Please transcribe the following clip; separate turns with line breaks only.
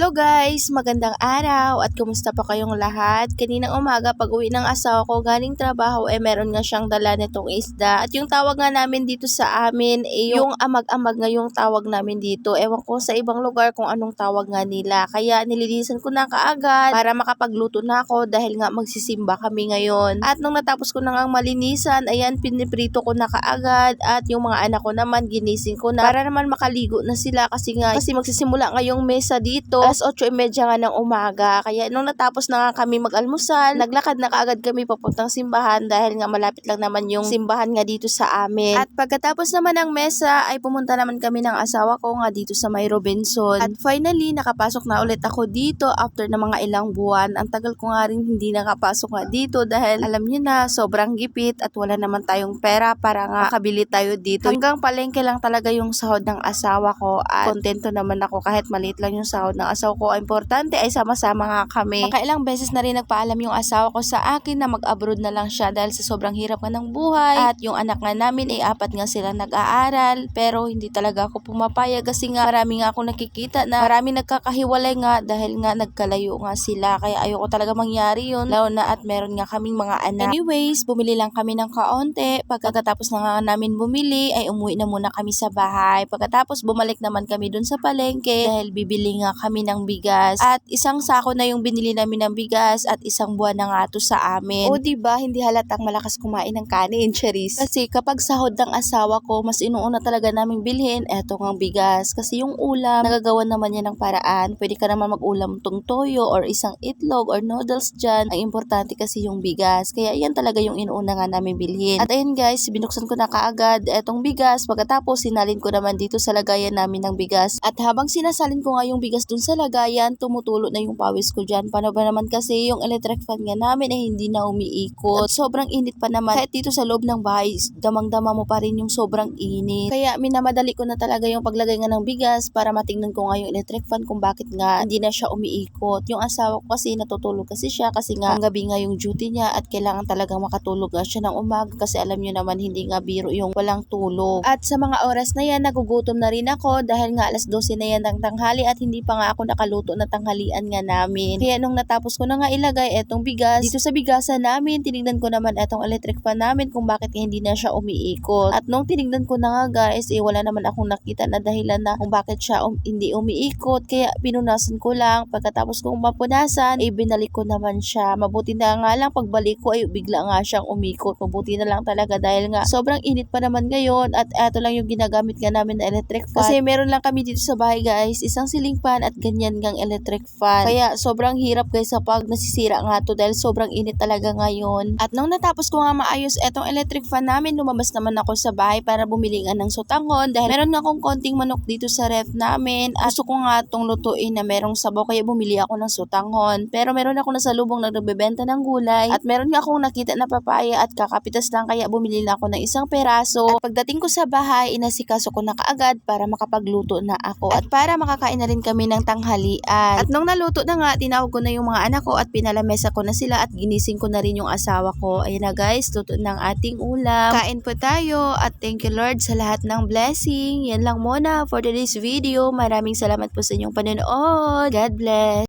Hello guys! Magandang araw at kumusta pa kayong lahat? Kaninang umaga pag uwi ng asawa ko galing trabaho meron nga siyang dala nitong isda at yung tawag nga namin dito sa amin yung amag-amag nga yung tawag namin dito. Ewan ko sa ibang lugar kung anong tawag nga nila. Kaya nililisan ko na kaagad para makapagluto na ako dahil nga magsisimba kami ngayon. At nung natapos ko na nga malinisan, ayan piniprito ko na kaagad at yung mga anak ko naman ginising ko na para naman makaligo na sila kasi magsisimula ngayong mesa dito. Alas 8:30 nga ng umaga. Kaya nung natapos na nga kami mag-almusal, naglakad na kaagad kami papuntang simbahan dahil nga malapit lang naman yung simbahan nga dito sa amin. At pagkatapos naman ng mesa ay pumunta naman kami ng asawa ko nga dito sa May Robinson. At finally nakapasok na ulit ako dito after na mga ilang buwan. Ang tagal ko nga rin hindi nakapasok nga dito dahil alam niyo na sobrang gipit at wala naman tayong pera para nga makabili tayo dito. Hanggang palengke lang talaga yung sahod ng asawa ko at kontento naman ako kahit maliit lang yung sahod ng asawa ko. Importante ay sama-sama nga kami. Nakailang beses na rin nagpaalam yung asawa ko sa akin na mag-abroad na lang siya dahil sa sobrang hirap nga ng buhay at yung anak nga namin ay 4 nga sila nag-aaral pero hindi talaga ako pumapayag kasi nga marami nga akong nakikita na marami nagkakahiwalay nga dahil nga nagkalayo nga sila kaya ayoko talaga mangyari yun lalo na at meron nga kaming mga anak. Anyways, bumili lang kami ng kaonte. Pagkatapos na nga namin bumili ay umuwi na muna kami sa bahay. Pagkatapos bumalik naman kami dun sa palengke dahil bibili nga kami ng bigas. At isang sako na yung binili namin ng bigas at isang buwan na nga to sa amin. O diba, hindi halatang malakas kumain ng kanin, Charis. Kasi kapag sahod ng asawa ko, mas inuuna talaga naming bilhin eto ngang bigas. Kasi yung ulam, nagagawa naman yan ng paraan. Pwede ka naman mag-ulam tong toyo or isang itlog or noodles dyan. Ang importante kasi yung bigas. Kaya yan talaga yung inuuna nga namin bilhin. At ayun guys, binuksan ko na kaagad etong bigas. Pagkatapos, sinalin ko naman dito sa lagayan namin ng bigas. At habang sinasalin ko nga yung bigas dun sa lagayan, tumutulo na yung pawis ko dyan. Paano ba naman kasi yung electric fan nga namin ay hindi na umiikot. At sobrang init pa naman. Kahit dito sa loob ng bahay, damang-dama mo pa rin yung sobrang init. Kaya minamadali ko na talaga yung paglagay nga ng bigas para matingnan ko nga yung electric fan kung bakit nga hindi na siya umiikot. Yung asawa ko kasi natutulog kasi siya kasi nga ang gabi nga yung duty niya at kailangan talagang makatulog nga siya ng umaga kasi alam niyo naman hindi nga biro yung walang tulog. At sa mga oras na yan, nagugutom na rin ako dahil nga alas 12 na yan ng tanghali at hindi pa nga ako nakaluto na tanghalian nga namin. Kaya nung natapos ko na nga ilagay etong bigas, dito sa bigasan namin, tinignan ko naman etong electric fan namin kung bakit hindi na siya umiikot. At nung tinignan ko na nga guys, wala naman akong nakita na dahilan na kung bakit siya hindi umiikot. Kaya pinunasan ko lang. Pagkatapos kong mapunasan, binalik ko naman siya. Mabuti na nga lang pagbalik ko ay bigla nga siyang umikot. Mabuti na lang talaga dahil nga sobrang init pa naman ngayon at eto lang yung ginagamit nga namin na electric fan. Kasi meron lang kami dito sa bahay guys, isang ceiling fan at ganyan gang electric fan. Kaya sobrang hirap guys sa pag nasisira nga to dahil sobrang init talaga ngayon. At nung natapos ko nga maayos etong electric fan namin, lumabas naman ako sa bahay para bumili nga ng sutanghon dahil meron nga akong konting manok dito sa ref namin at gusto ko nga itong lutuin na merong sabaw kaya bumili ako ng sutanghon. Pero meron ako na sa lubong na nagbebenta ng gulay at meron nga akong nakita na papaya at kakapitas lang kaya bumili lang ako ng isang peraso. At pagdating ko sa bahay, inasikaso ko na kaagad para makapagluto na ako at para makakain na rin kami ng tanghalian. At nung naluto na nga, tinawag ko na yung mga anak ko at pinalamesa ko na sila at ginising ko na rin yung asawa ko. Ayun na guys, luto ng ating ulam. Kain po tayo at thank you Lord sa lahat ng blessing. Yan lang muna for today's video. Maraming salamat po sa inyong panonood. God bless.